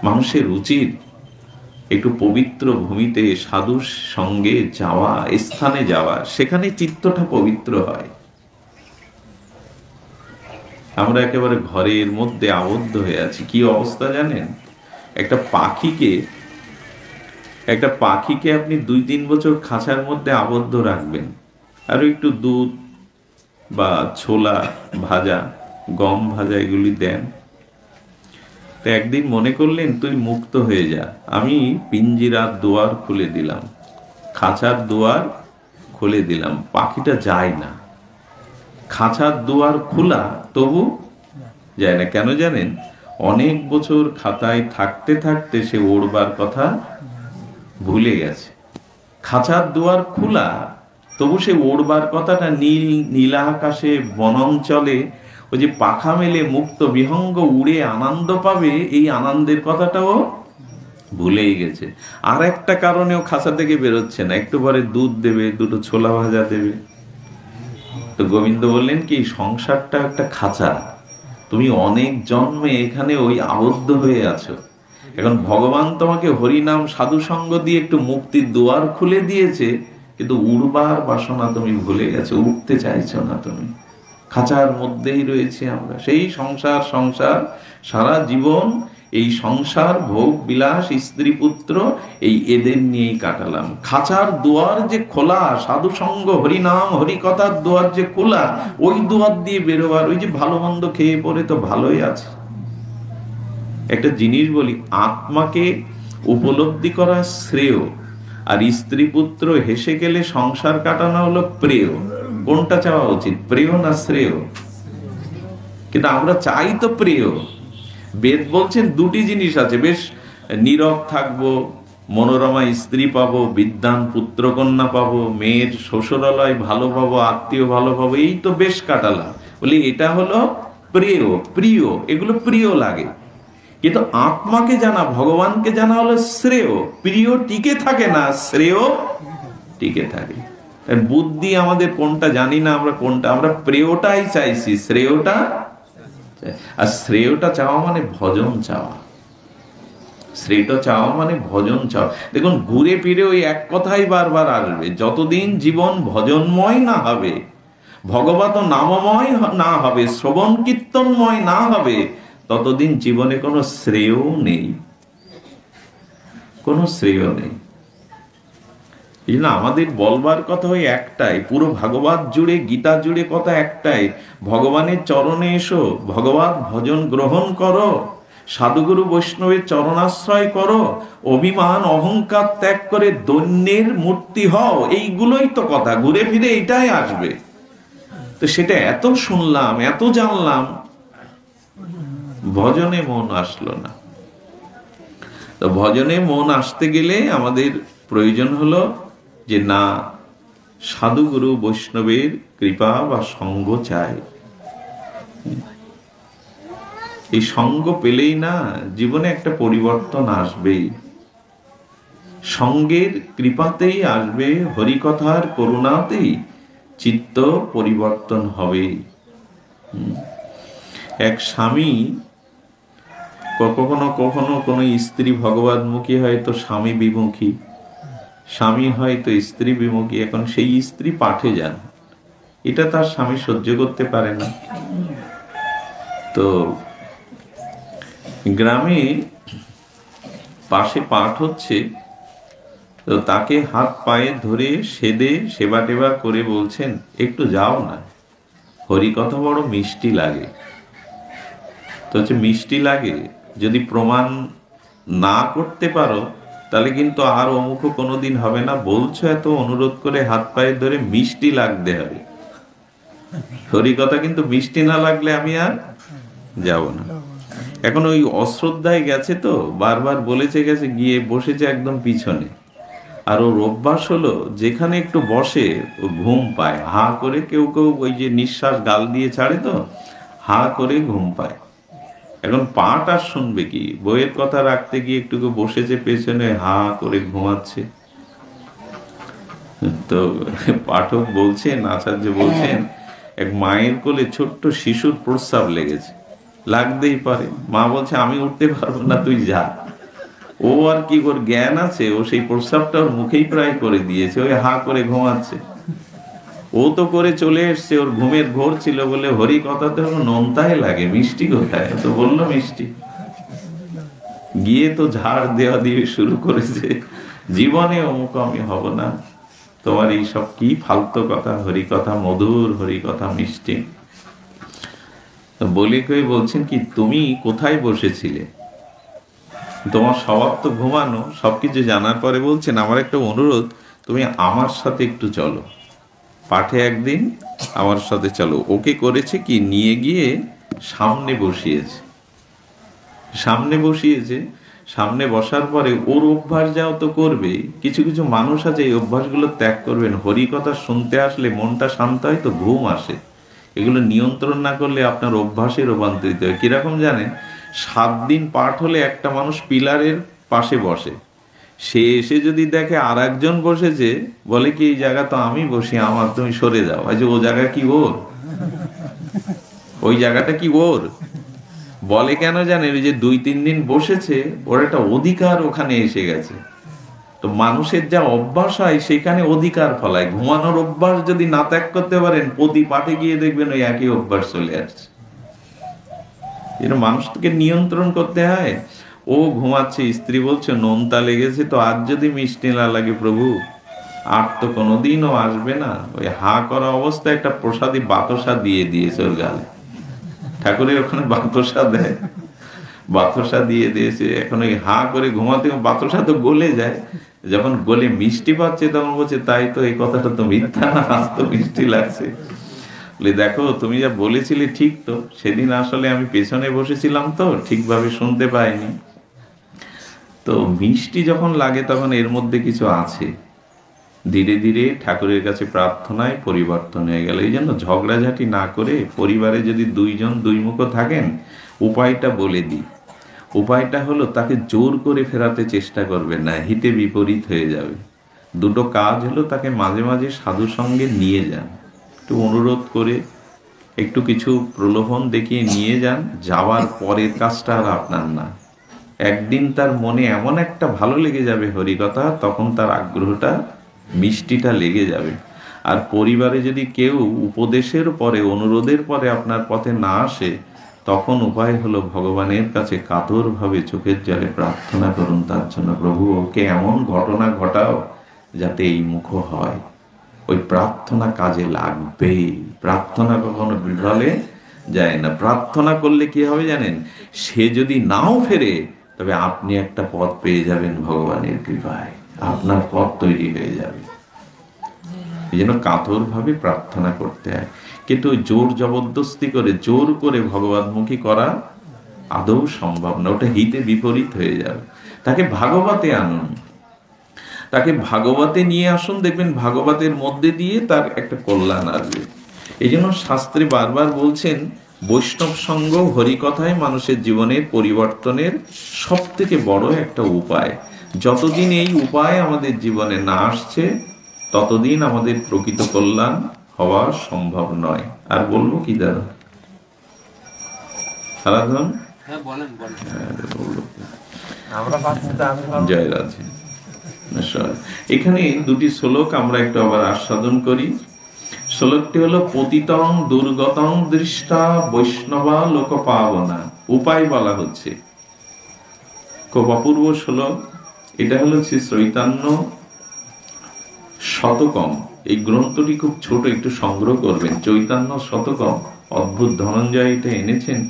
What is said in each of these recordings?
মানুষের উচিত একটু পবিত্র ভূমিতে সাধুর সঙ্গে যাওয়া, স্থানে যাওয়া, সেখানে চিত্তটা পবিত্র হয়। আমরা একেবারে ঘরের মধ্যে আবদ্ধ হয়ে আছি। কি অবস্থা জানেন? একটা পাখিকে আপনি 2-3 বছর খাঁচার মধ্যে আবদ্ধ রাখবেন, আর একটু দুধ বা ছোলা ভাজা, গম ভাজা এগুলি দেন, তো একদিন মনে করলেন তুই মুক্ত হয়ে যা, আমি পিঞ্জিরার দুয়ার খুলে দিলাম, খাঁচার দুয়ার খুলে দিলাম, পাখিটা যায় না। খাঁচার দুয়ার খোলা, তবু যায় না। কেন জানেন? অনেক বছর খাতায় থাকতে থাকতে সে ওড়বার কথা ভুলে গেছে। খাঁচার দুয়ার খোলা, তবু সে ওড়বার কথাটা নীলা আকাশে বনাঞ্চলে ওই যে পাখা মেলে মুক্ত বিহঙ্গ উড়ে আনন্দ পাবে, এই আনন্দের কথাটাও ভুলেই গেছে। আর একটা কারণেও খাঁচা থেকে বেরোচ্ছে না, একটু পরে দুধ দেবে, দুটো ছোলা ভাজা দেবে। তো গোবিন্দ বললেন কি, সংসারটা একটা খাঁচা, তুমি অনেক জন্মে এখানে ওই আবদ্ধ হয়ে আছো। এখন ভগবান তোমাকে হরিনাম সাধু সঙ্গ দিয়ে একটু মুক্তির দুয়ার খুলে দিয়েছে, কিন্তু উড়বার বাসনা তুমি ভুলে গেছো, উঠতে চাইছো না তুমি। খাঁচার মধ্যেই রয়েছে আমরা, সেই সংসার সারা জীবন এই সংসার ভোগ বিলাস স্ত্রী পুত্র এদের নিয়েই কাটালাম। খাঁচার দুয়ার যে খোলা, সাধু সঙ্গ হরিনাম হরিকথার দুয়ার যে খোলা, ওই দুয়ার দিয়ে বেরোবার, ওই যে ভালো মন্দ খেয়ে পরে তো ভালোই আছে। একটা জিনিস বলি, আত্মাকে উপলব্ধি করা শ্রেয়, আর স্ত্রী পুত্র হেসে গেলে সংসার কাটানো হলো প্রেয়। কোনটা চাওয়া উচিত, প্রেয় না শ্রেয়? কিন্তু আমরা চাই তো প্রেয়। বেদ বলছেন দুটি জিনিস আছে, বেশ নীরব থাকবো, মনোরমা স্ত্রী পাবো, বিদ্বান পুত্র কন্যা পাবো, মেয়ের শ্বশুরালয় ভালো পাবো, আত্মীয় ভালো পাবো, এই তো বেশ কাটালাম। বলি এটা হলো প্রিয়, এগুলো প্রিয় লাগে। কিন্তু আত্মাকে জানা, ভগবানকে জানা হলো শ্রেয়। প্রিয় টিকে থাকে না, শ্রেয় টিকে থাকে। বুদ্ধি আমাদের কোনটা জানি না, আমরা প্রেয়টাই চাইছি, শ্রেয়টা। আর শ্রেয়টা চাওয়া মানে ভজন চাওয়া, শ্রেয়টা চাওয়া মানে ভজন চাওয়া। দেখুন, ঘুরে ফিরে ওই এক কথাই বারবার আসবে, যতদিন জীবন ভজনময় না হবে, ভগবত নামময় না হবে, শ্রবণ কীর্তনময় না হবে, ততদিন জীবনে কোনো শ্রেয় নেই, কোনো শ্রেয় নেই। এই জন্য আমাদের বলবার কথা ওই একটাই, পুরো ভাগবত জুড়ে, গীতা জুড়ে কথা একটাই, ভগবানের চরণে এসো, ভগবত ভজন গ্রহণ করো, সাধুগুরু বৈষ্ণবের চরণাশ্রয় করো, অভিমান অহংকার ত্যাগ করে দৈন্যের মূর্তি হও। এইগুলোই তো কথা, ঘুরে ফিরে এইটাই আসবে। তো সেটা এত শুনলাম, এত জানলাম, ভজনে মন আসলো না। তো ভজনে মন আসতে গেলে আমাদের প্রয়োজন হলো যে না, সাধুগুরু বৈষ্ণবের কৃপা বা সঙ্গ চাই। এই সঙ্গ পেলেই না জীবনে একটা পরিবর্তন আসবেই, সঙ্গের কৃপাতেই আসবে, হরিকথার করুণাতেই চিত্ত পরিবর্তন হবে। এক স্বামী কখনো কখনো কোনো স্ত্রী ভগবতমুখী হয়তো স্বামী বিমুখী, স্বামী হয়তো স্ত্রী বিমুখী, এখন সেই স্ত্রী পাঠে যান, এটা তার স্বামী সহ্য করতে পারে না। তো গ্রামে পাশে পাঠ হচ্ছে, তো তাকে হাত পায়ে ধরে সেদে সেবা টেবা করে বলছেন, একটু যাও না, হরিকথা বড় মিষ্টি লাগে। তো হচ্ছে মিষ্টি লাগে, যদি প্রমাণ না করতে পারো তাহলে কিন্তু আর অমুখ কোনোদিন হবে না, বলছো এত অনুরোধ করে হাত পায়ে ধরে, মিষ্টি লাগতে হবে। হরিকথা কিন্তু মিষ্টি না লাগলে আমি আর যাব না। এখন ওই অশ্রদ্ধায় গেছে, তো বারবার বলেছে, গেছে, গিয়ে বসেছে একদম পিছনে। আর ওর অভ্যাস হলো যেখানে একটু বসে ও ঘুম পায়, হা করে, কেউ কেউ ওই যে নিঃশ্বাস গাল দিয়ে ছাড়ে, তো হা করে ঘুম পায়। এখন পাঠ আর শুনবে কি, বইয়ের কথা রাখতে গিয়ে একটু বসেছে পেছনে, হা করে ঘুমাচ্ছে। তো পাঠক বলছেন, আচার্য বলছেন, এক মায়ের কোলে ছোট্ট শিশুর প্রস্রাব লেগেছে, লাগতেই পারে। মা বলছে, আমি উঠতে পারবো না, তুই যা। ও আর কি, ওর জ্ঞান আছে, ও সেই প্রস্রাবটা ওর মুখেই প্রায় করে দিয়েছে, ওই হা করে ঘুমাচ্ছে। ও তো করে চলে এসছে, ওর ঘুমের ঘোর ছিল বলে হরি কথাতে ওর নোনতাই লাগে, মিষ্টি কোথায়, তো বললো মিষ্টি। গিয়ে তো ঝাড় দেওয়া দিয়ে শুরু করেছে, জীবনে অমুক আমি হব না, তোমার এই সব কি ফালতু কথা, হরি কথা মধুর, হরি কথা মিষ্টি। তো বলে কয়ে বলছেন কি, তুমি কোথায় বসেছিলে, তোমার স্বভাব তো ঘুমানো। সবকিছু জানার পরে বলছেন, আমার একটা অনুরোধ, তুমি আমার সাথে একটু চলো, পাঠে একদিন আমার সাথে চলো। ওকে করেছে কি, নিয়ে গিয়ে সামনে বসিয়েছে। সামনে বসার পরে ওর অভ্যাস যাও তো করবে, কিছু কিছু মানুষ আছে এই অভ্যাসগুলো ত্যাগ করবেন। হরি কথা শুনতে আসলে মনটা শান্ত হয় তো ঘুম আসে, এগুলো নিয়ন্ত্রণ না করলে আপনার অভ্যাসে রূপান্তরিত হয়। কিরকম জানেন, 7 দিন পাঠ হলে একটা মানুষ পিলারের পাশে বসে, সে এসে যদি দেখে আর একজন বসেছে, বলে কি এই জায়গা তো আমি বসি, আমার তুমি সরে যাও। আচ্ছা, ও জায়গা কি ওর? ওই জায়গাটা কি ওর? বলে কেন জানেন, ওই যে 2-3 দিন বসেছে, ওর একটা অধিকার ওখানে এসে গেছে। তো মানুষের যা অভ্যাস হয় সেখানে অধিকার ফলায়। ঘুমানোর অভ্যাস যদি না ত্যাগ করতে পারেন, প্রতি পাঠে গিয়ে দেখবেন ওই একই অভ্যাস চলে আসছে। মানুষকে নিয়ন্ত্রণ করতে হয়। ও ঘুমাচ্ছে, স্ত্রী বলছে নোনতা লেগেছে, তো আজ যদি মিষ্টি না লাগে প্রভু, আর তো কোনোদিনও আসবে না। ওই হা করা অবস্থায় একটা প্রসাদী বাতাসা দিয়ে দিয়েছে ওর গালে। ঠাকুরের ওখানে বাতাসা দেয়, বাতাসা দিয়ে দিয়েছে। এখন ওই হা করে ঘুমাতে বাতাসা তো গলে যায়, যখন গলে মিষ্টি পাচ্ছে তখন বলছে তাই তো, এই কথাটা তো মিথ্যা না, আজ তো মিষ্টি লাগছে। দেখো তুমি যা বলেছিলে ঠিক তো, সেদিন আসলে আমি পেছনে বসেছিলাম তো ঠিকভাবে শুনতে পাইনি। তো মিষ্টি যখন লাগে তখন এর মধ্যে কিছু আছে। ধীরে ধীরে ঠাকুরের কাছে প্রার্থনায় পরিবর্তন হয়ে গেল। এই জন্য ঝগড়াঝাটি না করে, পরিবারে যদি 2 জন 2 মুখো থাকেন, উপায়টা বলে দিই। উপায়টা হলো, তাকে জোর করে ফেরাতে চেষ্টা করবেন না, হিতে বিপরীত হয়ে যাবে। দুটো কাজ হলো, তাকে মাঝে মাঝে সাধু সঙ্গে নিয়ে যান, একটু অনুরোধ করে, একটু কিছু প্রলোভন দেখিয়ে নিয়ে যান। যাওয়ার পরের কাজটা আর আপনার না। একদিন তার মনে এমন একটা ভালো লেগে যাবে হরিকথা, তখন তার আগ্রহটা, মিষ্টিটা লেগে যাবে। আর পরিবারে যদি কেউ উপদেশের পরে, অনুরোধের পরে আপনার পথে না আসে, তখন উপায় হলো ভগবানের কাছে কাতরভাবে চোখের জলে প্রার্থনা করুন তার জন্য, প্রভু ওকে এমন ঘটনা ঘটাও যাতে এই মুখ হয়। ওই প্রার্থনা কাজে লাগবে। প্রার্থনা কখনো বিফলে যায় না। প্রার্থনা করলে কি হবে জানেন, সে যদি নাও ফেরে, তবে আপনি একটা পথ পেয়ে যাবেন ভগবানের কৃপায়, আপনার পথ তৈরি হয়ে যাবে। এই জন্য কাতর ভাবে প্রার্থনা করতে হয়। কিন্তু জোর জবরদস্তি করে, জোর করে ভগবানমুখী করা আদৌ সম্ভব না, ওটা হিতে বিপরীত হয়ে যাবে। তাকে ভাগবতে আনুন, তাকে ভাগবতে নিয়ে আসুন, দেখবেন ভাগবতের মধ্যে দিয়ে তার একটা কল্যাণ আসবে। এই জন্য শাস্ত্রে বারবার বলছেন, বৈষ্ণব সঙ্গ, হরিকথায় মানুষের জীবনের পরিবর্তনের সব থেকে বড় একটা উপায়। যতদিন এই উপায় আমাদের জীবনে না আসছে, ততদিন আমাদের প্রকৃত কল্যাণ হওয়া সম্ভব নয়। আর বলবো কি দাদা, সারাধন জয় রাধে। এখানে 2টি শ্লোক আমরা একটু আবার আস্বাদন করি। শ্লোকটি হলো, পতিতং দুর্গতং দৃষ্টা বৈষ্ণবা লোক পাবনা। উপায় বলা হচ্ছে, খুব অপূর্ব শ্লোক। এটা হলো শ্রী চৈতন্য শতকম। এই গ্রন্থটি খুব ছোট, একটু সংগ্রহ করবেন। চৈতন্য শতকম, অদ্ভুত, ধনঞ্জয় এটা এনেছেন,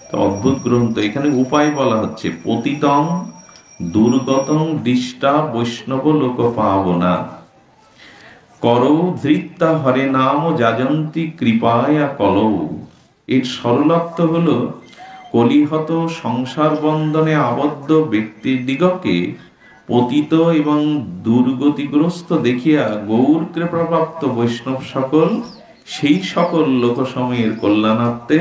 তো অদ্ভুত গ্রন্থ। এখানে উপায় বলা হচ্ছে, পতিতং দুর্গতং দৃষ্টা বৈষ্ণব লোক পাবনা করৌ ধৃত্তা হরে নাম যাজন্তি কৃপায়া কলৌ। এর সরলার্থ হলো, কলিহত সংসার বন্ধনে আবদ্ধ ব্যক্তির দিগকে পতিত এবং দুর্গতিগ্রস্ত দেখিয়া গৌর কৃপাপ্রাপ্ত বৈষ্ণব সকল, সেই সকল লোকসময়ের কল্যাণার্থে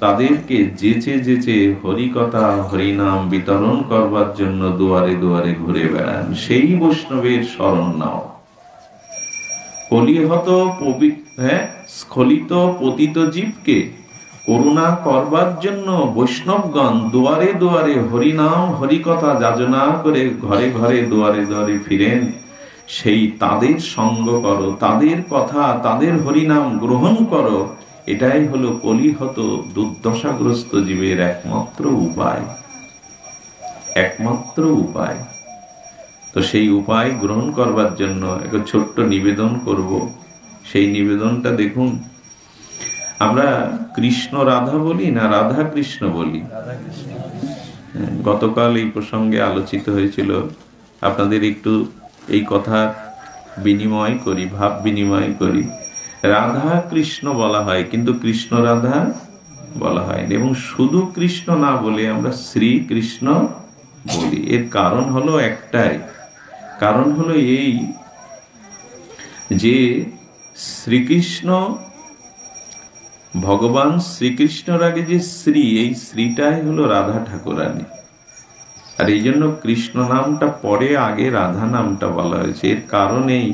তাদেরকে যেচে যেচে হরিকথা হরিনাম বিতরণ করবার জন্য দুয়ারে দুয়ারে ঘুরে বেড়ান, সেই বৈষ্ণবের শরণ নাও। কলিহত স্খলিত পতিত জীবকে করুণা করবার জন্য বৈষ্ণবগণ দুয়ারে দুয়ারে হরিনাম হরিকথা যাচনা করে ঘরে ঘরে দুয়ারে দুয়ারে ফিরেন। সেই তাদের সঙ্গ করো, তাদের কথা, তাদের হরিনাম গ্রহণ করো। এটাই হলো কলিহত দুর্দশাগ্রস্ত জীবের একমাত্র উপায়, একমাত্র উপায়। তো সেই উপায় গ্রহণ করবার জন্য একটা ছোট্ট নিবেদন করব। সেই নিবেদনটা দেখুন, আমরা কৃষ্ণ রাধা বলি না রাধা কৃষ্ণ বলি? গতকাল এই প্রসঙ্গে আলোচিত হয়েছিল, আপনাদের একটু এই কথা বিনিময় করি, ভাব বিনিময় করি। রাধা কৃষ্ণ বলা হয়, কিন্তু কৃষ্ণ রাধা বলা হয় না। এবং শুধু কৃষ্ণ না বলে আমরা শ্রীকৃষ্ণ বলি। এর কারণ হলো একটাই, কারণ হলো এই যে শ্রীকৃষ্ণ, ভগবান শ্রীকৃষ্ণর আগে যে শ্রী, এই শ্রীটাই হলো রাধা ঠাকুরানী। আর এই জন্য কৃষ্ণ নামটা পরে, আগে রাধা নামটা বলা হয়েছে। এর কারণেই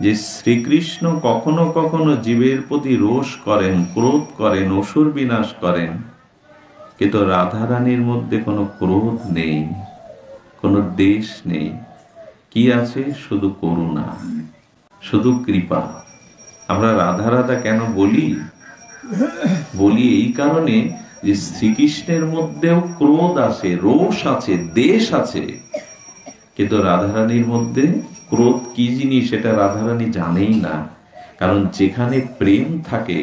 যে শ্রীকৃষ্ণ কখনো কখনো জীবের প্রতি রোষ করেন, ক্রোধ করেন, অসুর বিনাশ করেন, কিন্তু রাধারানীর মধ্যে কোনো ক্রোধ নেই, কোনো দ্বেষ নেই। কি আছে? শুধু করুণা, শুধু কৃপা। আমরা রাধা রাধা কেন বলি? বলি এই কারণে যে শ্রীকৃষ্ণের মধ্যেও ক্রোধ আছে, রোষ আছে, দ্বেষ আছে, কিন্তু রাধারানীর মধ্যে ক্রোধ কি জিনিস সেটা রাধারানী জানেই না। কারণ যেখানে প্রেম থাকে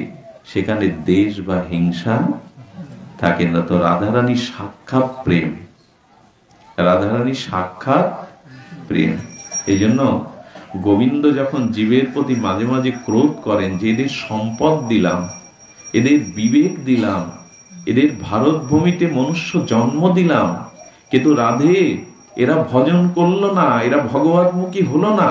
সেখানে দ্বেষ বা হিংসা থাকে না। তো রাধারানী সাক্ষাৎ প্রেম, রাধারানী সাক্ষাৎ প্রেম। এই জন্য গোবিন্দ যখন জীবের প্রতি মাঝে মাঝে ক্রোধ করেন, যে এদের সম্পদ দিলাম, এদের বিবেক দিলাম, এদের ভারত ভূমিতে মনুষ্য জন্ম দিলাম, কিন্তু রাধে এরা ভজন করলো না, এরা ভগবতমুখী হলো না,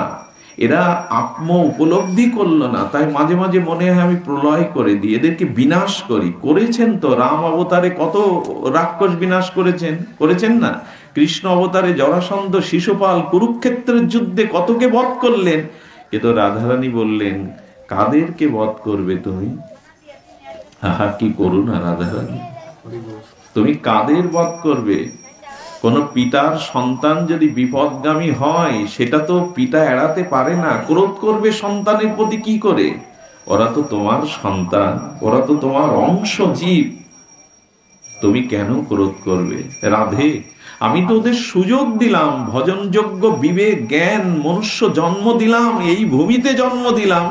এরা আত্ম উপলব্ধি করলো না, তাই মাঝে মাঝে মনে হয় আমি প্রলয় করে দিই, এদেরকে বিনাশ করি। করেছেন তো, রাম অবতারে কত রাক্ষস বিনাশ করেছেন না? কৃষ্ণ অবতারে জরাসন্ধ, শিশুপাল, কুরুক্ষেত্রের যুদ্ধে কতকে বধ করলেন। কিন্তু রাধারানী বললেন, কাদেরকে বধ করবে তুমি? আহা, কি করুণা রাধারানী! তুমি কাদের বধ করবে? কোন পিতার সন্তান যদি বিপদগামী হয়, সেটা তো পিতা এড়াতে পারে না, ক্রোধ করবে সন্তানের প্রতি। কি করে? ওরা তো তোমার সন্তান, ওরা তো তোমার অংশ, জীব, তুমি কেন ক্রোধ করবে? রাধে, আমি তো ওদের সুযোগ দিলাম, ভজনযোগ্য বিবেক, জ্ঞান, মনুষ্য জন্ম দিলাম, এই ভূমিতে জন্ম দিলাম,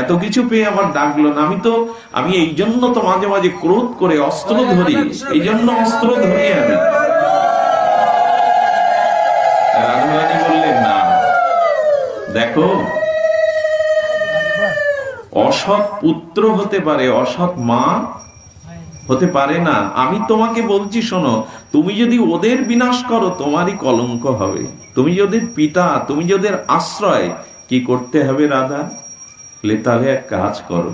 এত কিছু পেয়ে আমার ডাকলো না। আমি এই জন্য তো মাঝে মাঝে ক্রোধ করে অস্ত্র ধরি, এই জন্য অস্ত্র ধরি আমি। রাধারানী বললেন, না, দেখো, অসৎ পুত্র হতে পারে, অসৎ মা হতে পারে না। আমি তোমাকে বলছি, শোনো, তুমি যদি ওদের বিনাশ করো তোমারই কলঙ্ক হবে। তুমি যদি পিতা, তুমি যদি আশ্রয়, কি করতে হবে রাধা? তাহলে এক কাজ করো,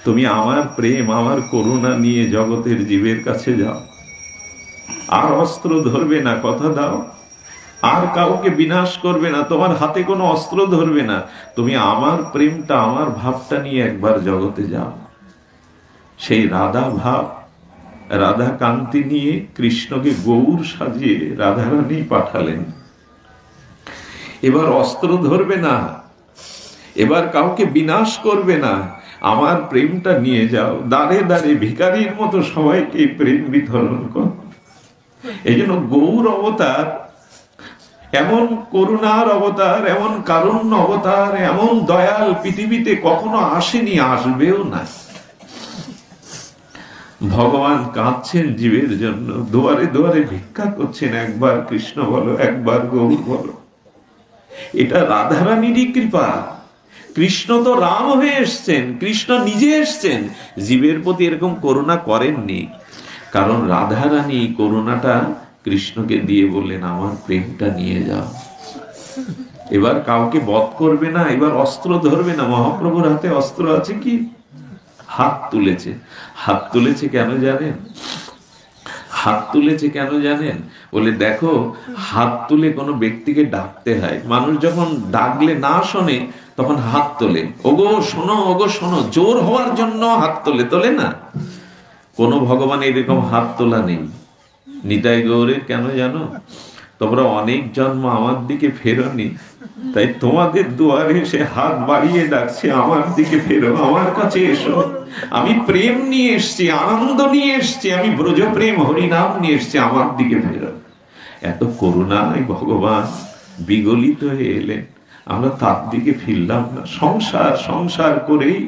তুমি আমার প্রেম, আমার করুণা নিয়ে জগতের জীবের কাছে যাও, আর অস্ত্র ধরবে না, কথা দাও, আর কাউকে বিনাশ করবে না, তোমার হাতে কোনো অস্ত্র ধরবে না, তুমি আমার প্রেমটা, আমার ভাবটা নিয়ে একবার জগতে যাও। সেই রাধা ভাব, রাধা কান্তি নিয়ে কৃষ্ণকে গৌর সাজিয়ে রাধারানী পাঠালেন। এবার অস্ত্র ধরবে না, এবার কাউকে বিনাশ করবে না, আমার প্রেমটা নিয়ে যাও, দাঁড়ে দাঁড়ে ভিখারির মতো সবাইকে প্রেম বিতরণ কর। এই জন্য গৌর অবতার এমন করুণার অবতার, এমন কারুণ্য অবতার, এমন দয়াল পৃথিবীতে কখনো আসেনি, আসবেও না। ভগবান কাঁদছেন জীবের জন্য, দুয়ারে দুয়ারে ভিক্ষা করছেন, একবার কৃষ্ণ বলো, একবার গৌর বলো। এটা রাধারানীরই কৃপা। কৃষ্ণ তো রাম হয়ে এসছেন, কৃষ্ণ নিজে এসছেন, জীবের প্রতি এরকম করুণা করেননি। কারণ রাধারানী করুণাটা কৃষ্ণকে দিয়ে বললেন, আমার প্রেমটা নিয়ে যাও। এবার কাউকে বধ করবে না, এবার অস্ত্র ধরবে না। মহাপ্রভুর হাতে অস্ত্র আছে কি? হাত তুলেছে। হাত তুলেছে কেন জানেন? হাত তুলেছে কেন জানেন? বলে, দেখো, হাত তুলে কোনো ব্যক্তিকে ডাকতে হয়। মানুষ যখন ডাকলে না শোনে, তখন হাত তোলে, ওগো শোনো, ওগো শোনো, জোর হওয়ার জন্য হাত তোলে, তোলে না? কোন ভগবান এরকম হাত তোলা নেই। নিতাই গৌরের কেন জানো? তোমরা অনেক জন্ম আমার দিকে ফেরোনি, তাই তোমাদের দুয়ারে সে হাত বাড়িয়ে ডাকছে, আমার দিকে ফেরো, আমার কাছে এসো। আমি প্রেম নিয়ে এসছি, আনন্দ নিয়ে এসছি, আমি ব্রজ প্রেম হরিনাম নিয়ে এসছি, আমার দিকে ফেরো। এত করুণায় ভগবান বিগলিত হয়ে এলেন, আমরা তার দিকে ফিরলাম না। সংসার সংসার করেই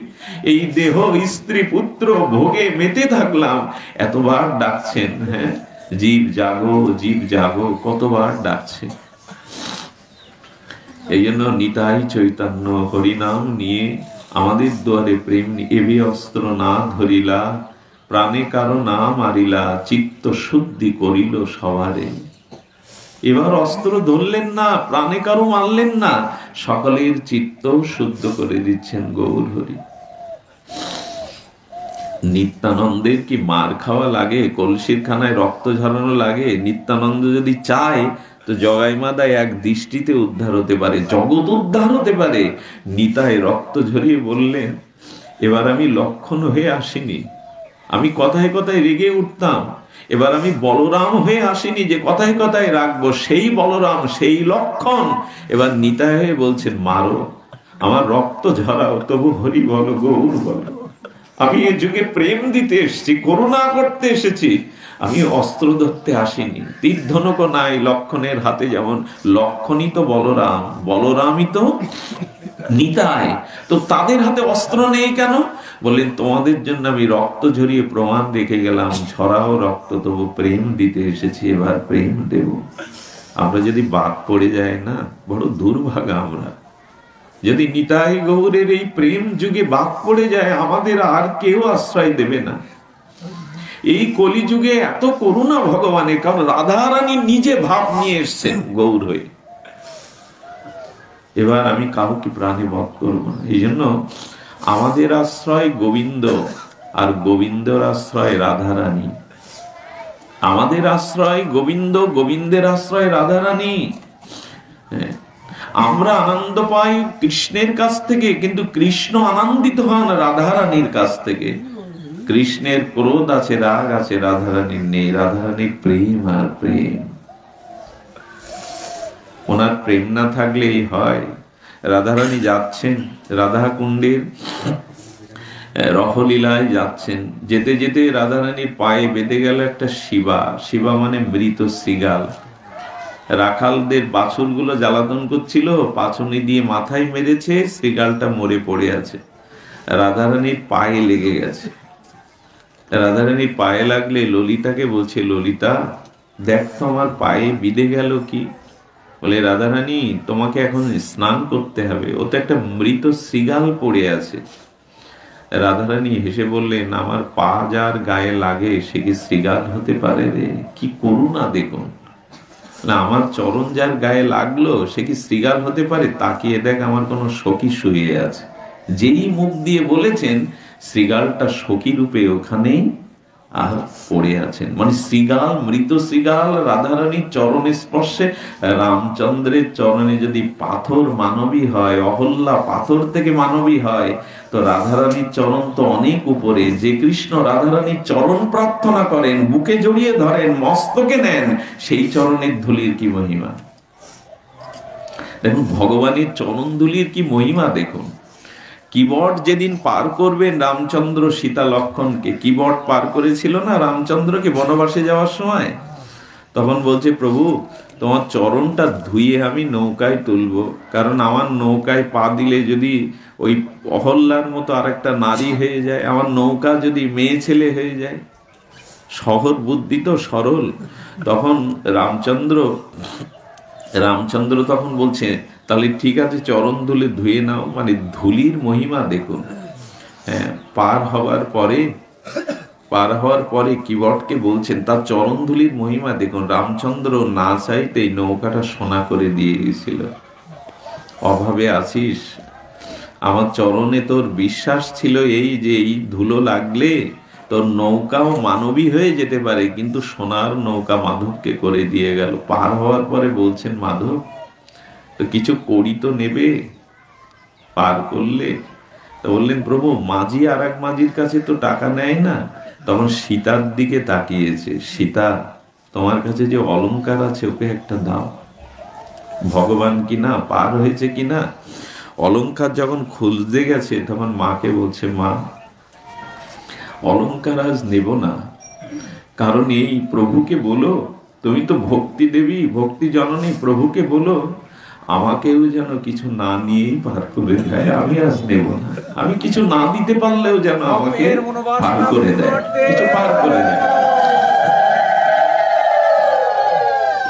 এই দেহ স্ত্রী পুত্র ভোগে মেতে থাকলাম। এতবার ডাকছেন, হ্যাঁ, জীব জাগো, জীব জাগো, কতবার ডাকছে। এই জন্য নিতাই চৈতন্য হরিনাম নিয়ে আমাদের দুয়ারে প্রেম এবে অস্ত্র না ধরিলা, প্রাণে কারো না মারিলা, চিত্ত শুদ্ধি করিল সবারে। এবার অস্ত্র ধরলেন না, প্রাণে কারো মারলেন না, সকলের চিত্ত শুদ্ধ করে দিচ্ছেন গৌর হরি। নিত্যানন্দের কি মার খাওয়া লাগে? কলসির খানায় রক্ত ঝরানো লাগে? নিত্যানন্দ যদি চায় তো জগাই মাদায় এক দৃষ্টিতে উদ্ধার হতে পারে, জগৎ উদ্ধার হতে পারে। নিতাই রক্ত ঝরিয়ে বললেন, এবার আমি লক্ষণ হয়ে আসিনি, আমি কথায় কথায় রেগে উঠতাম, এবার আমি বলরাম হয়ে আসিনি যে কথায় কথায় রাখবো, সেই বলরাম, সেই লক্ষণ। এবার নিতাই হয়ে বলছেন, মারো, আমার রক্ত ঝরাও, তবু হরি বলো, গৌর বলো। আমি এ যুগে প্রেম দিতে এসেছি, করুণা করতে এসেছি, আমি অস্ত্র ধরতে আসিনি। তীর ধনুক নাই লক্ষণের হাতে, যেমন লক্ষণই তো বলরাম, বলরামই তো নিতাই, তো তাদের হাতে অস্ত্র নেই কেন? বললেন, তোমাদের জন্য আমি রক্ত ঝরিয়ে প্রমাণ রেখে গেলাম, ঝরাও রক্ত, তবু প্রেম দিতে এসেছি, এবার প্রেম দেব। আমরা যদি বাদ পড়ে যায় না, বড় দুর্ভাগা আমরা। যদি নিতাই গৌরের এই প্রেম যুগে বাদ পড়ে যায়, আমাদের আর কেউ আশ্রয় দেবে না। এই কলিযুগে এত করুণা ভগবানের, কারণ রাধারানী নিজে ভাব নিয়ে এসছেন গৌর হয়ে। এবার আমি কাউকে প্রাণে বধ করবো না। এই জন্য আমাদের আশ্রয় গোবিন্দ, আর গোবিন্দর আশ্রয় রাধারানী। আমাদের আশ্রয় গোবিন্দ, গোবিন্দের আশ্রয় রাধারানী। আমরা আনন্দ পাই কৃষ্ণের কাছ থেকে, কিন্তু কৃষ্ণ আনন্দিত হন রাধারানীর কাছ থেকে। কৃষ্ণের ক্রোধ আছে, রাগ আছে, রাধারানীর নেই। রাধারানীর প্রেম আর প্রেম। ওনার প্রেম না থাকলেই হয়। রাধারানী যাচ্ছেন রাধা কুণ্ডের রহলীলায় যাচ্ছেন, যেতে যেতে রাধারানীর পায়ে বেঁধে গেল একটা শিবা। শিবা মানে মৃত শৃগাল। রাখালদের বাছুরগুলো জ্বালাতন করছিল, পাছুনি দিয়ে মাথায় মেরেছে, শৃগালটা মরে পড়ে আছে, রাধারানীর পায়ে লেগে গেছে। রাধারানীর পায়ে লাগলে ললিতাকে বলছে, ললিতা দেখ তো আমার পায়ে বিঁধে গেল কি? বলে, রাধারানী তোমাকে এখন স্নান করতে হবে, ও তো একটা মৃত শৃগাল পড়ে আছে। রাধারানী হেসে বললেন, আমার পা যার গায়ে লাগে সে কি শৃগাল হতে পারে রে? কি করুণা দেখুন না, আমার চরণ যার গায়ে লাগলো সে কি শৃগাল হতে পারে? তাকিয়ে দেখ, আমার কোনো সখী শুয়ে আছে। যেই মুখ দিয়ে বলেছেন, শৃগালটা সখী রূপে ওখানেই আর পড়ে আছেন। মানে শৃগাল, মৃত শৃগাল রাধারানীর চরণে স্পর্শে। রামচন্দ্রের চরণে যদি পাথর মানবী হয়, অহল্যা পাথর থেকে মানবী হয়, তো রাধারানীর চরণ তো অনেক উপরে। যে কৃষ্ণ রাধারানীর চরণ প্রার্থনা করেন, বুকে জড়িয়ে ধরেন, মস্তকে নেন, সেই চরণের ধুলির কি মহিমা দেখুন। ভগবানের চরণ ধুলির কি মহিমা দেখুন। কিবট যেদিন পার করবেন রামচন্দ্র সীতা লক্ষণকে, কিবট পার করেছিল না রামচন্দ্রকে বনবাসে যাওয়ার সময়, তখন বলছে, প্রভু তোমার চরণটা ধুয়ে আমি নৌকায় তুলবো, কারণ আমার নৌকায় পা দিলে যদি ওই অহল্যার মতো আরেকটা নারী হয়ে যায়, আমার নৌকা যদি মেয়ে ছেলে হয়ে যায়। শহর বুদ্ধি তো সরল। তখন রামচন্দ্র তখন বলছে, তাহলে ঠিক আছে, চরণ ধুলে ধুয়ে নাও। মানে ধুলির মহিমা দেখুন। হ্যাঁ, পার হওয়ার পরে কিবটকে বলছেন, তার চরণ ধুলির মহিমা দেখুন। রামচন্দ্র না চাইতেই নৌকাটা সোনা করে দিয়ে গেছিল। অভাবে আছিস, আমার চরণে তোর বিশ্বাস ছিল এই যে এই ধুলো লাগলে তোর নৌকাও মানবী হয়ে যেতে পারে, কিন্তু সোনার নৌকা মাধবকে করে দিয়ে গেল। পার হওয়ার পরে বলছেন, মাধব তো কিছু করি তো নেবে? পার করলে? তো বললেন, প্রভু মাঝি আর এক মাঝির কাছে তো টাকা নেয় না। তখন সীতার দিকে তাকিয়েছে, সীতা তোমার কাছে যে অলংকার আছে ওকে একটা দাও, ভগবান কিনা পার হয়েছে কিনা। অলংকার যখন খুলতে গেছে তখন মাকে বলছে, মা অলংকার আজ নেব না, কারণ এই প্রভুকে বলো, তুমি তো ভক্তি দেবী, ভক্তি জননী, প্রভুকে বলো আমাকেও যেন কিছু না নিয়েই পার করে দেয়, আমি আজ নেব না। আমি কিছু না দিতে পারলেও যেন আমাকে পার করে দেয়, কিছু পার করে দেয়।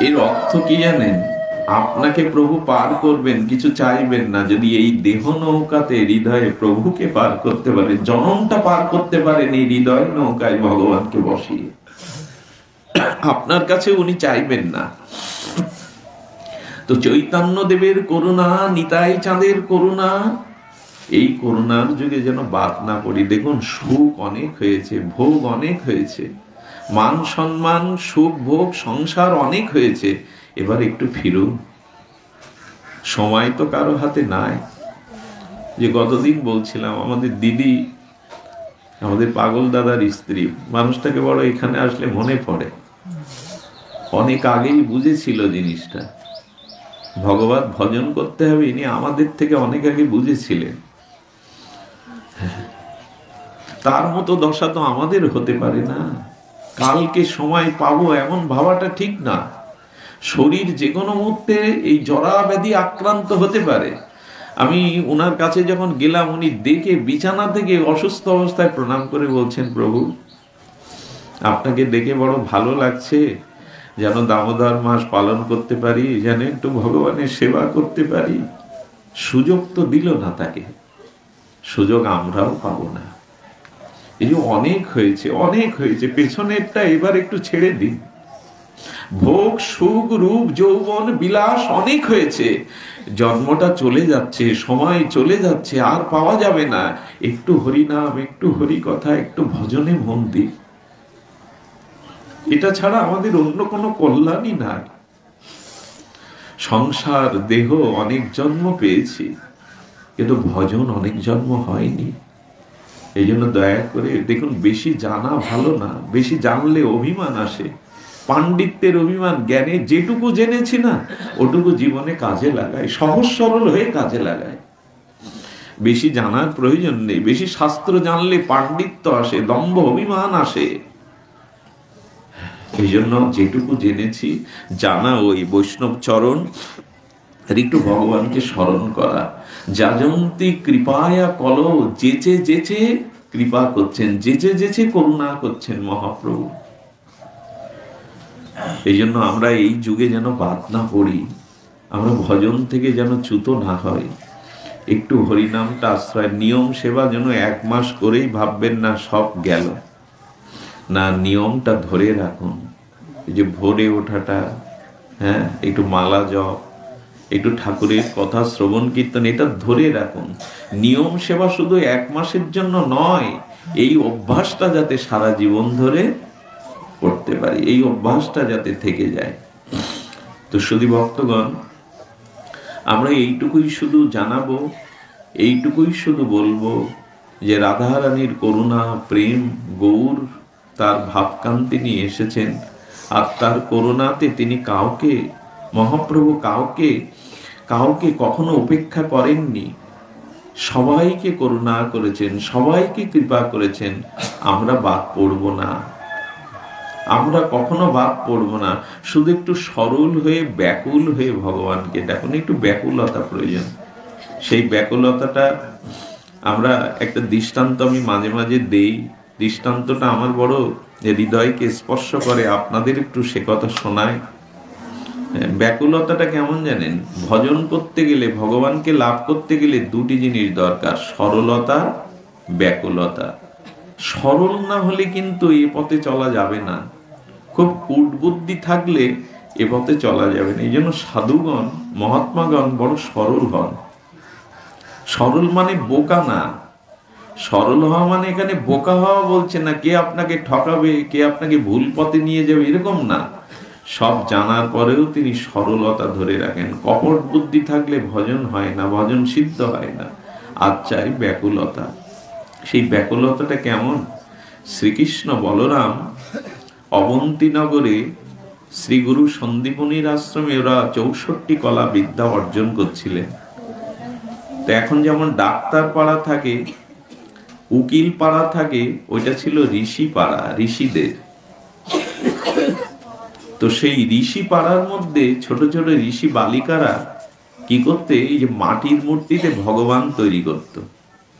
এর অর্থ কি জানেন? আপনাকে প্রভু পার করবেন, কিছু চাইবেন না, যদি এই দেহ নৌকাতে হৃদয়ে প্রভুকে পার করতে পারে, জনমটা পার করতে পারেন এই হৃদয় নৌকায় ভগবানকে বসিয়ে, আপনার কাছে উনি চাইবেন না। তো চৈতন্য দেবের করুণা, নিতাই চাঁদের করুণা, এই করুণার যুগে যেন বাদ না পড়ি। দেখুন সুখ অনেক হয়েছে, ভোগ অনেক হয়েছে, মান সম্মান, সুখ ভোগ, সংসার অনেক হয়েছে, এবার একটু ফিরুন। সময় তো কারো হাতে নাই। যে গতদিন বলছিলাম, আমাদের দিদি, আমাদের পাগল দাদার স্ত্রী, মানুষটাকে বড় এখানে আসলে মনে পড়ে, অনেক আগেই বুঝেছিল জিনিসটা, ভগবত ভজন করতে হবে, ইনি আমাদের থেকে অনেক আগে বুঝেছিলেন। তার মতো দশা তো আমাদের হতে পারে না, কালকে সময় পাবো এমন ভাবাটা ঠিক না। শরীর যে কোনো মুহূর্তে এই জরা ব্যাধি আক্রান্ত হতে পারে। আমি ওনার কাছে যখন গেলাম, উনি দেখে বিছানা থেকে অসুস্থ অবস্থায় প্রণাম করে বলছেন, প্রভু আপনাকে দেখে বড় ভালো লাগছে, যেন দামোদর মাস পালন করতে পারি, যেন একটু ভগবানের সেবা করতে পারি। সুযোগ তো দিল না তাকে, সুযোগ আমরাও পাবো না। এই যে অনেক হয়েছে, অনেক হয়েছে, পেছনেরটা এবার একটু ছেড়ে দিন। ভোগ সুখ রূপ যৌবন বিলাস অনেক হয়েছে, জন্মটা চলে যাচ্ছে, সময় চলে যাচ্ছে, আর পাওয়া যাবে না। একটু হরিনাম, একটু হরি কথা, একটু ভজনে মন দিন। এটা ছাড়া আমাদের অন্য কোনো কল্যাণই নাই। সংসার দেহ অনেক জন্ম পেয়েছি, কিন্তু ভজন অনেক জন্ম হয়নি। এই জন্য দয়া করে দেখুন, বেশি জানা ভালো না, বেশি জানলে অভিমান আসে, পাণ্ডিত্যের অভিমান। জ্ঞানে যেটুকু জেনেছি না ওটুকু জীবনে কাজে লাগায়, সহজ সরল হয়ে কাজে লাগায়। বেশি জানার প্রয়োজন নেই। বেশি শাস্ত্র জানলে পাণ্ডিত্য আসে, দম্ভ অভিমান আসে। এই জন্য যেটুকু জেনেছি জানা, ওই বৈষ্ণব চরণ একটু ভগবানকে স্মরণ করা। যাজন্তি কৃপায়া কল, যেচে যেচে কৃপা করছেন, যেচে যেচে করুণা করছেন মহাপ্রভু। এই জন্য আমরা এই যুগে যেন বাদ না পড়ি, আমরা ভজন থেকে যেন চ্যুত না হয়। একটু হরিনামটা আশ্রয়, নিয়ম সেবা যেন 1 মাস করেই ভাববেন না সব গেল না, নিয়মটা ধরে রাখুন। এই যে ভোরে ওঠাটা, হ্যাঁ, একটু মালা জপ, একটু ঠাকুরের কথা শ্রবণ কীর্তন, এটা ধরে রাখুন। নিয়ম সেবা শুধু 1 মাসের জন্য নয়, এই অভ্যাসটা যাতে সারা জীবন ধরে করতে পারি, এই অভ্যাসটা যাতে থেকে যায়। তো শুধু ভক্তগণ, আমরা এইটুকুই শুধু জানাবো, এইটুকুই শুধু বলবো যে রাধারানীর করুণা, প্রেম, গৌর তার ভাবকান্তি নিয়ে এসেছেন, আর তার করুণাতে তিনি কাউকে, মহাপ্রভু কাউকে কাউকে কখনো উপেক্ষা করেননি, সবাইকে করুণা করেছেন, সবাইকে কৃপা করেছেন। আমরা বাদ পড়ব না, আমরা কখনো বাদ পড়বো না। শুধু একটু সরল হয়ে, ব্যাকুল হয়ে ভগবানকে ডাকুন। একটু ব্যাকুলতা প্রয়োজন। সেই ব্যাকুলতাটা আমরা একটা দৃষ্টান্ত আমি মাঝে মাঝে দেই, দৃষ্টান্তটা আমার বড় হৃদয়কে স্পর্শ করে, আপনাদের একটু সে কথা শোনায়। ব্যাকুলতাটা কেমন জানেন? ভজন করতে গেলে, ভগবানকে লাভ করতে গেলে 2টি জিনিস দরকার, সরলতা, ব্যাকুলতা। সরল না হলে কিন্তু এ পথে চলা যাবে না। খুব কূটবুদ্ধি থাকলে এ পথে চলা যাবে না। এই জন্য সাধুগণ, মহাত্মাগণ বড় সরল হন। সরল মানে বোকা না। সরল হওয়া মানে এখানে বোকা হওয়া বলছে না, কে আপনাকে ঠকাবে, কে আপনাকে ভুল পথে নিয়ে যাবে, এরকম না। সব জানার পরেও তিনি সরলতা ধরে রাখেন। কপট বুদ্ধি থাকলে ভজন হয় না, ভজন সিদ্ধ হয় না। আজ চাই ব্যাকুলতা। সেই ব্যাকুলতাটা কেমন? শ্রীকৃষ্ণ বলরাম অবন্তীনগরে শ্রী গুরু সন্দীপনীর আশ্রমে ওরা 64 কলা বিদ্যা অর্জন করছিলেন। তো এখন যেমন ডাক্তার পাড়া থাকে, উকিল পাড়া থাকে, ওইটা ছিল ঋষি পাড়া, ঋষিদের। তো সেই ঋষি পাড়ার মধ্যে ছোট ছোট ঋষি বালিকারা কি করতে, এই যে মাটির মূর্তিতে ভগবান তৈরি করত।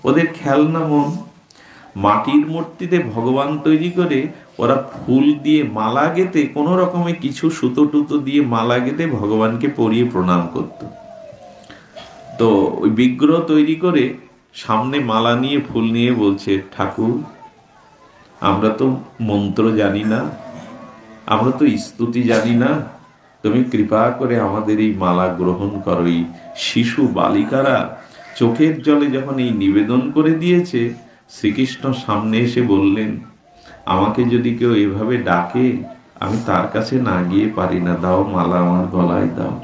ওদের খেলনা মন, মাটির মূর্তিতে ভগবান তৈরি করে ওরা ফুল দিয়ে মালা গেঁথে, কোন রকমে কিছু সুতো টুতো দিয়ে মালা গেঁথে ভগবানকে পরিয়ে প্রণাম করত। তো ওই বিগ্রহ তৈরি করে সামনে মালা নিয়ে ফুল নিয়ে বলছে, ঠাকুর আমরা তো মন্ত্র জানি না, আমরা তো স্তুতি জানি না, তুমি কৃপা করে আমাদের এই মালা গ্রহণ করো। এই শিশু বালিকারা চোখের জলে যখন এই নিবেদন করে দিয়েছে, শ্রীকৃষ্ণ সামনে এসে বললেন, আমাকে যদি কেউ এভাবে ডাকে আমি তার কাছে না গিয়ে পারি না, দাও মালা আমার গলায় দাও।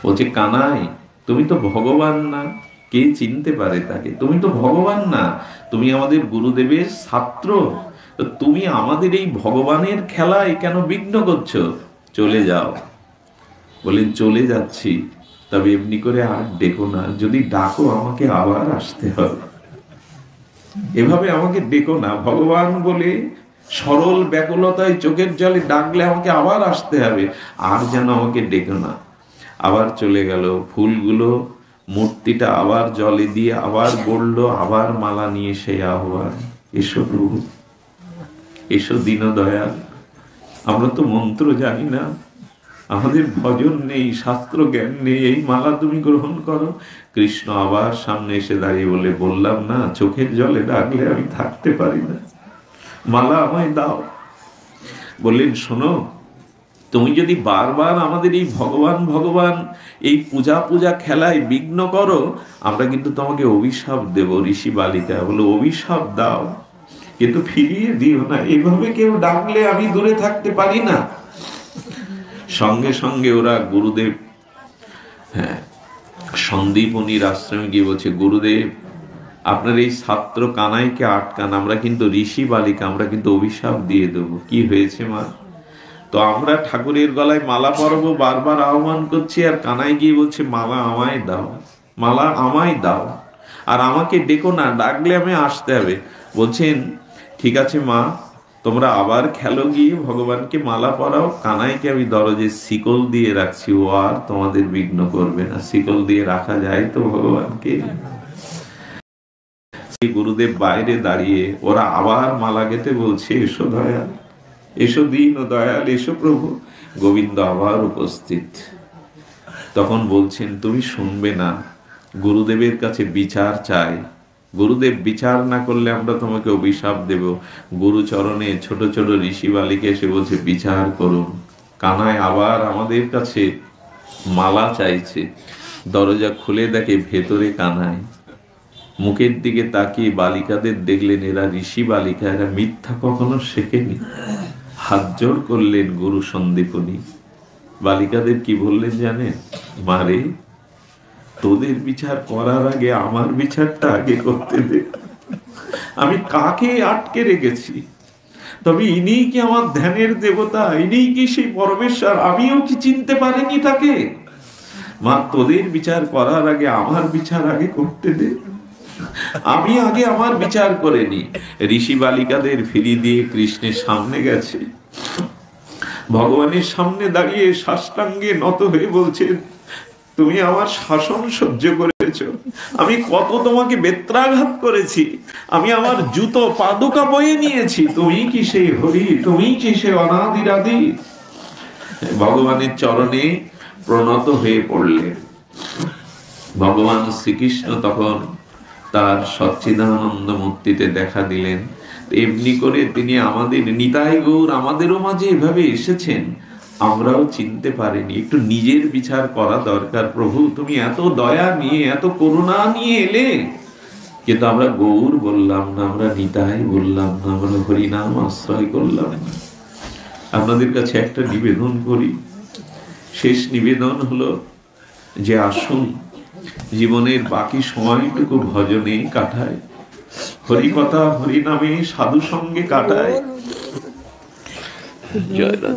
বলছে, কানাই তুমি তো ভগবান না, কে চিনতে পারে তাকে? তুমি তো ভগবান না, তুমি আমাদের গুরুদেবের ছাত্র, তো তুমি আমাদের এই ভগবানের খেলায় কেন বিঘ্ন করছো? চলে যাও। বলেন, চলে যাচ্ছি, তবে এমনি করে আর ডেকো না, যদি ডাকো আমাকে আবার আসতে হবে, এভাবে আমাকে ডেকো না। ভগবান বলে সরল ব্যাকুলতায় চোখের জলে ডাকলে আমাকে আবার আসতে হবে, আর যেন আমাকে ডেকো না। আবার চলে গেল, ফুলগুলো মূর্তিটা আবার জলে দিয়ে আবার গড়লো, আবার মালা নিয়ে সেই আহ্বান, এসো প্রভু, এসো দীনদয়াল, আমরা তো মন্ত্র জানি না, আমাদের ভজন নেই, শাস্ত্র জ্ঞান নেই, এই মালা তুমি গ্রহণ করো। কৃষ্ণ আবার সামনে এসে দাঁড়িয়ে বলে, বললাম না চোখের জলে ডাকলে আমি থাকতে পারি না, মালা আমায় দাও। বললেন, শোনো, তুমি যদি বারবার আমাদের এই ভগবান ভগবান এই পূজা পূজা খেলায় বিঘ্ন করো, আমরা কিন্তু তোমাকে অভিশাপ দেব। ঋষি বালিকা বলে, অভিশাপ দাও, কিন্তু ফিরিয়ে দিও না, এইভাবে কেউ ডাকলে আমি দূরে থাকতে পারি না। সঙ্গে সঙ্গে ওরা গুরুদেব সন্দীপনীর আশ্রমে গিয়ে বলছে, গুরুদেব আপনার এই ছাত্র কানাইকে আটকান, আমরা কিন্তু ঋষি বালিকা, আমরা কিন্তু অভিশাপ দিয়ে দেবো। কি হয়েছে মা? তো আমরা ঠাকুরের গলায় মালা পরাবো, বারবার আহ্বান করছি, আর কানাই গিয়ে বলছে, মালা আমায় দাও, মালা আমায় দাও, আর আমাকে ডেকো না, ডাকলে আমি আসতে হবে। বলছেন, ঠিক আছে মা, তোমরা আবার খেলো, গিয়ে ভগবানকে মালা পরাও, কানাইকে আমি দরজে শিকল দিয়ে রাখছি, ও আর তোমাদের বিঘ্ন করবে না। শিকল দিয়ে রাখা যায় তো ভগবানকে? গুরুদেব বাইরে দাঁড়িয়ে, ওরা আবার মালা গেতে বলছে, এসো দয়াল, এসো দীন ও দয়াল, এসো প্রভু। গোবিন্দ আবার উপস্থিত। তখন বলছেন, তুমি শুনবে না, গুরুদেবের কাছে বিচার চাই, গুরুদেব বিচার না করলে আমরা তোমাকে অভিশাপ দেব। গুরুচরণে ছোট ছোট ঋষি বালিকা এসে বলছে, বিচার করুন। কানাই আবার আমাদের কাছে মালা চাইছে, দরজা খুলে দেখে ভেতরে কানাই। মুখের দিকে তাকিয়ে বালিকাদের দেখলেন, এরা ঋষি বালিকা, এরা মিথ্যা কখনো শেখেনি। হাত জোর করলেন গুরু সন্দীপনী। বালিকাদের কি বললেন জানেন? মারে, তোদের বিচার করার আগে আমার বিচারটা আগে করতে দে। আমি কাকে আটকে রেখেছি? তবে ইনি কি আমার ধ্যানের দেবতা? ইনি কি সেই পরমেশ্বর? আমিও কি চিনতে পারিনি তাকে? মা, তোদের বিচার করার আগে আমার বিচার আগে করতে দে, আমি আগে আমার বিচার করে নি। ঋষি বালিকাদের ফিরিয়ে দিয়ে কৃষ্ণের সামনে গেছে, ভগবানের সামনে দাঁড়িয়ে সাষ্টাঙ্গে নত হয়ে বলছেন, তুমি আমার শাসন সহ্য করেছ, আমি কত তোমাকে বেত্রাঘাত করেছি, আমি আমার জুতো পাদুকা বয়ে নিয়েছি, তুমি কি সেই হরি? তুমি কি সে অনাদিরাদি? ভগবানের চরণে প্রণত হয়ে পড়লেন। ভগবান শ্রীকৃষ্ণ তখন তার সচ্চিদানন্দ মূর্তিতে দেখা দিলেন। এমনি করে তিনি আমাদের নিতাই গৌর আমাদেরও মাঝে এভাবে এসেছেন, আমরাও চিনতে পারিনি। একটু নিজের বিচার করা দরকার। প্রভু, তুমি এত দয়া নিয়ে, এত করুণা নিয়ে এলে, কিন্তু আমরা গৌর বললাম না, আমরা নিতাই বললাম না, আমরা হরিনাম আশ্রয় করলাম না। আপনাদের কাছে একটা নিবেদন করি, শেষ নিবেদন হলো যে আসুন জীবনের বাকি সময়টুকু ভজনে কাটায়, হরিকথা হরিনামে সাধু সঙ্গে কাটায়। জয় রাধে।